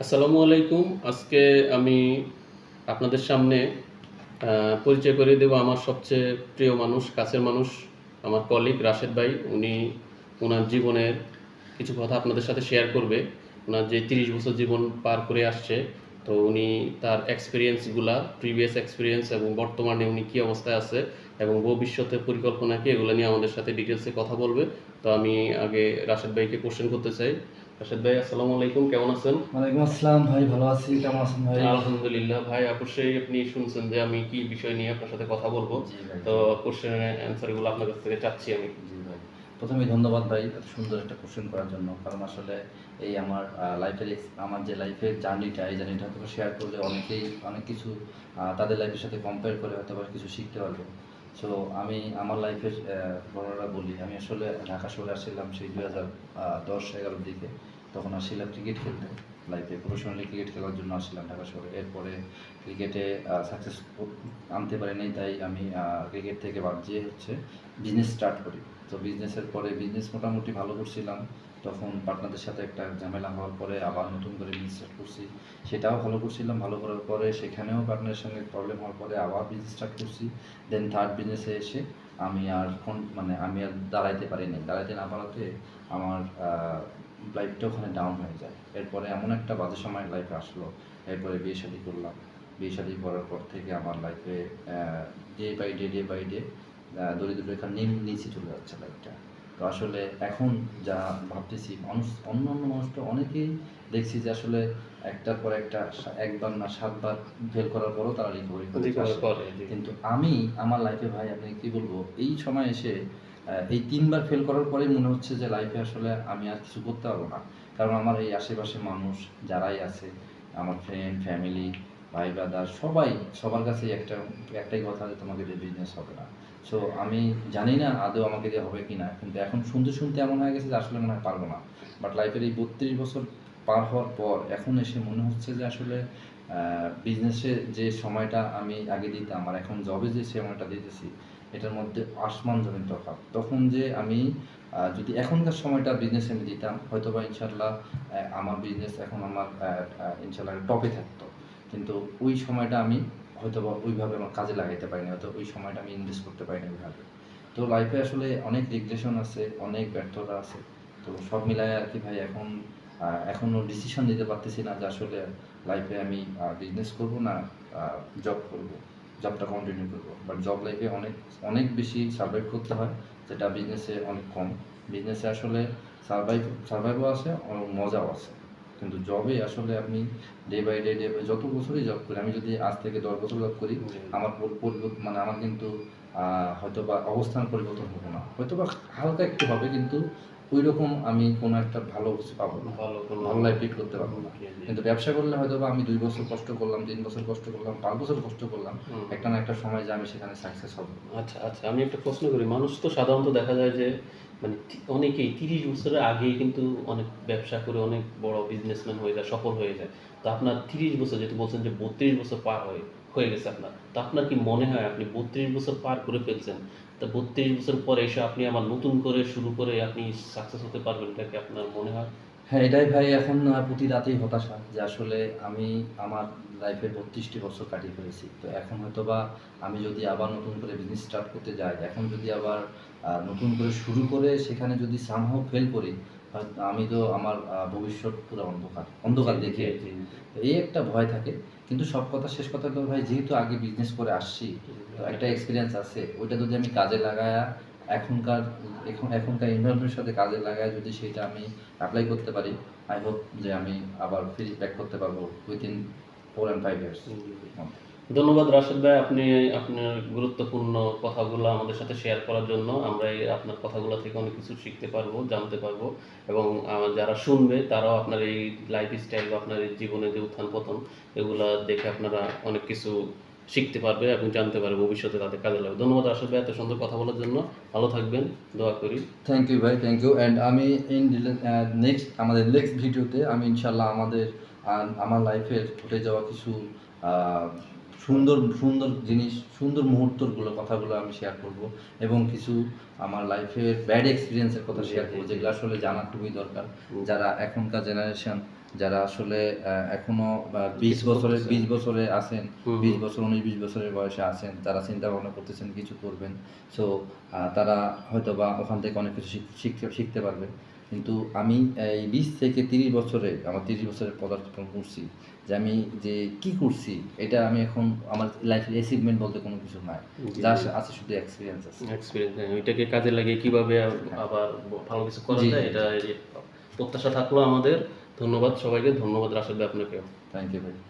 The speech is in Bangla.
আসসালামু আলাইকুম। আজকে আমি আপনাদের সামনে পরিচয় করিয়ে দেব আমার সবচেয়ে প্রিয় মানুষ, কাছের মানুষ, আমার কলিগ রাশেদ ভাই। উনি উনার জীবনের কিছু কথা আপনাদের সাথে শেয়ার করবে। উনার যে ৩০ বছর জীবন পার করে আসছে, তো উনি তার এক্সপেরিয়েন্সগুলা, প্রিভিয়াস এক্সপেরিয়েন্স এবং বর্তমানে উনি কী অবস্থায় আছে এবং ভবিষ্যতের পরিকল্পনা কি, এগুলো নিয়ে আমাদের সাথে ডিটেলসে কথা বলবে। তো আমি আগে রাশেদ ভাইকে কোশ্চেন করতে চাই। রাশেদ ভাই, আসসালামু আলাইকুম, কেমন আছেন? ওয়ালাইকুম আসসালাম ভাই, ভালো আছি। কেমন আছেন ভাই? আলহামদুলিল্লাহ ভাই। অবশ্যই আপনি শুনছেন যে আমি কি বিষয় নিয়ে আপনার সাথে কথা বলবো। জি ভাই, তো জি। কোশ্চেনের অ্যান্সারগুলো আপনার কাছ থেকে চাচ্ছি আমি। জি ভাই। প্রথমেই ধন্যবাদ ভাই এত সুন্দর একটা কোশ্চেন করার জন্য। কারণ আসলে এই আমার আমার যে লাইফের জার্নিটা, এই জার্নিটা হয়তো শেয়ার করলে অনেকেই অনেক কিছু তাদের লাইফের সাথে কম্পেয়ার করে হয়তোবা কিছু শিখতে পারবে। সো আমি আমার লাইফের ঘটনাটা বলি। আমি আসলে ঢাকা শহরে আসছিলাম সেই 2010-11 দিকে। তখন আসছিলাম ক্রিকেট খেলতে। লাইফে প্রফেশনালি ক্রিকেট খেলার জন্য আসছিলাম ঢাকা শহরে। এরপরে ক্রিকেটে সাকসেস আনতে পারিনি, তাই আমি ক্রিকেট থেকে বাদ দিয়ে বিজনেস স্টার্ট করি। তো বিজনেসের পরে বিজনেস মোটামুটি ভালো করছিলাম। তখন পার্টনারদের সাথে একটা ঝামেলা হওয়ার পরে আবার নতুন করে বিজনেস স্টার্ট করছি। সেটাও ভালো করছিলাম। ভালো করার পরে সেখানেও পার্টনারের সঙ্গে প্রবলেম হওয়ার পরে আবার বিজনেস স্টার্ট করছি। দেন থার্ড বিজনেসে এসে আমি আর দাঁড়াইতে পারিনি। দাঁড়াইতে না পারাতে আমার লাইফটা ওখানে ডাউন হয়ে যায়। এরপরে এমন একটা বাজে সময় লাইফে আসলো। এরপরে বিয়ে শাদী করলাম। বিয়ে শাদী করার পর থেকে আমার লাইফে ডে বাই ডে দরিদ্র রেখার নিচে চলে যাচ্ছে লাইফটা। তো আসলে এখন যা ভাবতেছি, অন্যান্য মানুষটা অনেকেই দেখছি যে আসলে একটার পর একটা একবার না ৭ বার ফেল করার পরও তারা রিকভারি করে আসে। কিন্তু আমি আমার লাইফে ভাই আপনি কি বলবো, এই সময় এসে এই ৩ বার ফেল করার পরেই মনে হচ্ছে যে লাইফে আসলে আমি আর কিছু করতে পারবো না। কারণ আমার এই আশেপাশে মানুষ যারাই আছে, আমার ফ্রেন্ড, ফ্যামিলি, ভাই ব্রাদার সবার কাছেই একটাই কথা যে তোমাকে দিয়ে বিজনেস হবে না। সো আমি জানি না আদৌ আমাকে দিয়ে হবে কি না, কিন্তু এখন শুনতে এমন হয়ে গেছে যে আসলে মনে হয় পারবো না। বাট লাইফের এই ৩২ বছর পার হওয়ার পর এখন এসে মনে হচ্ছে যে আসলে বিজনেসে যে সময়টা আমি আগে দিতাম আর এখন জবে যে সময়টা দিতেছি, এটার মধ্যে আসমান জমিন তফাৎ। তখন যে আমি যদি এখনকার সময়টা বিজনেসে আমি দিতাম, হয়তোবা ইনশাআল্লাহ আমার বিজনেস এখন ইনশাআল্লাহ টপে থাকতো। কিন্তু ওই সময়টা আমি হয়তোবা ওইভাবে আমার কাজে লাগাইতে পারিনি, হয়তো ওই সময়টা আমি ইনভেস্ট করতে পারিনি ওইভাবে। তো লাইফে আসলে অনেক রিগ্রেশন আছে, অনেক ব্যর্থতা আছে। তো সব মিলায় আর কি ভাই, এখনও ডিসিশন নিতে পারতেছি না যে আসলে লাইফে আমি বিজনেস করব না জব করব, জবটা কন্টিনিউ করব। বাট জব লাইফে অনেক বেশি সার্ভাইভ করতে হয়, যেটা বিজনেসে অনেক কম। বিজনেসে আসলে সার্ভাইভও আছে, অনেক মজাও আছে। কিন্তু জবে আসলে আপনি ডে বাই ডে যত বছরই জব করি, আমি যদি আজ থেকে ১০ বছর জব করি, আমার মানে আমার কিন্তু হয়তোবা অবস্থান পরিবর্তন হবে না। হয়তোবা হালকা একটু হবে, কিন্তু ওইরকম আমি কোনো একটা ভালো কিছু পাবো না। ভালো লাইফ লিড করতে পারবো না। কিন্তু ব্যবসা করলে হয়তোবা আমি ২ বছর কষ্ট করলাম, ৩ বছর কষ্ট করলাম, ৫ বছর কষ্ট করলাম। একটা না একটা সময় যে আমি সেখানে সাকসেস হব। আচ্ছা, আচ্ছা, আমি একটা প্রশ্ন করি। মানুষ তো সাধারণত দেখা যায় যে মানে অনেকেই ৩০ বছরের আগেই কিন্তু অনেক ব্যবসা করে অনেক বড় বিজনেসম্যান হয়ে যায়, সফল হয়ে যায়। তো আপনার ৩০ বছর, যেহেতু বলছেন যে ৩২ বছর পার হয়ে গেছে আপনার। তো আপনার কি মনে হয় আপনি ৩২ বছর পার করে ফেলছেন? তো ৩২ বছর পরে এসে আপনি আবার নতুন করে শুরু করে আপনি সাকসেস হতে পারবেন, এটা কি আপনার মনে হয়? হ্যাঁ, এটাই ভাই এখন প্রতি রাতেই হতাশা যে আসলে আমি আমার লাইফে ৩২টি বছর কাটিয়ে ফেলেছি। তো এখন হয়তোবা আমি যদি আবার নতুন করে বিজনেস স্টার্ট করতে যাই, এখন যদি আবার নতুন করে শুরু করে সেখানে যদি সামহাউ ফেল করি, আমি তো আমার ভবিষ্যৎ পুরো অন্ধকার দেখে জি, জি, তো এই একটা ভয় থাকে। কিন্তু সব কথা শেষ কথা হলো ভাই, যেহেতু আগে বিজনেস করে আসছি, তো একটা এক্সপেরিয়েন্স আছে। ওইটা যদি আমি কাজে লাগায়া এখনকার এখনকার এনভায়রনমেন্টের সাথে কাজে লাগায় যদি সেটা আমি এপ্লাই করতে পারি, আই হোপ যে আমি আবার ব্যাক করতে পারবো উইথিন 4 and 5 ইয়ার্স জি, জি। মধ্যে। ধন্যবাদ রাশেদ ভাই, আপনি আপনার গুরুত্বপূর্ণ কথাগুলো আমাদের সাথে শেয়ার করার জন্য। আমরা এই আপনার কথাগুলো থেকে অনেক কিছু শিখতে পারবো, জানতে পারবো এবং যারা শুনবে তারাও আপনার এই লাইফস্টাইল বা আপনার এই জীবনে যে উত্থান-পতন, এগুলা দেখে আপনারা অনেক কিছু শিখতে পারবে এবং জানতে পারবে, ভবিষ্যতে তাদের কাজে লাগবে। ধন্যবাদ রাশেদ ভাই এত সুন্দর কথা বলার জন্য। ভালো থাকবেন, দোয়া করি। থ্যাংক ইউ ভাই, থ্যাংক ইউ। অ্যান্ড আমি আমাদের নেক্সট ভিডিওতে আমি ইনশাল্লাহ আমার লাইফের ঘটে যাওয়া কিছু আহ, সুন্দর সুন্দর জিনিস, সুন্দর মুহূর্তগুলো কথাগুলো আমি শেয়ার করব, এবং কিছু আমার লাইফের ব্যাড এক্সপিরিয়েন্সের কথা শেয়ার করবো, যেগুলো আসলে জানা খুবই দরকার যারা এখনকার জেনারেশন যারা আসলে এখনো 20 বছরে আছেন, হুম, 20 বছর 19-20 বছরের বয়সে আছেন, তারা চিন্তা ভাবনা করতেছেন কিছু করবেন। সো তারা হয়তোবা ওখান থেকে অনেক কিছু শিখতে পারবে। কিন্তু আমি এই 20 থেকে 30 বছরে, আমার 30 বছরের পদার্পণ করছি, যে আমি যে কি করছি এটা আমি এখন আমার লাইফের অ্যাচিভমেন্ট বলতে কোনো কিছু নাই, জি, যা জি। আছে শুধু এক্সপিরিয়েন্স আছে। এক্সপেরিয়েন্স, হ্যাঁ, ওইটাকে কাজে লাগিয়ে কিভাবে আবার ভালো কিছু করা জি, যায়, জি, এটা জি। এই প্রত্যাশা থাকলো আমাদের। ধন্যবাদ সবাইকে, ধন্যবাদ রাশেদ ভাই আপনাকেও। থ্যাংক ইউ ভাই।